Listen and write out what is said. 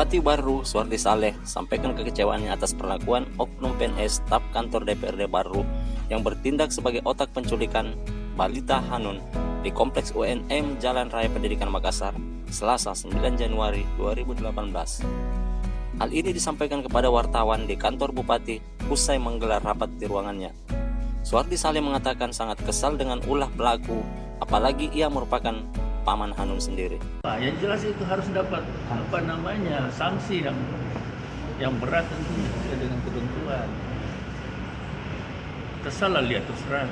Bupati baru Suhardi Saleh sampaikan kekecewaannya atas perlakuan oknum PNS staf kantor DPRD baru yang bertindak sebagai otak penculikan balita Hanun di Kompleks UNM Jalan Raya Pendidikan Makassar, Selasa 9 Januari 2018. Hal ini disampaikan kepada wartawan di kantor Bupati usai menggelar rapat di ruangannya. Suhardi Saleh mengatakan sangat kesal dengan ulah pelaku, apalagi ia merupakan paman Hanun sendiri. Yang jelas itu harus dapat sanksi yang berat tentunya dengan ketentuan. Kesal lah lihat terus terang.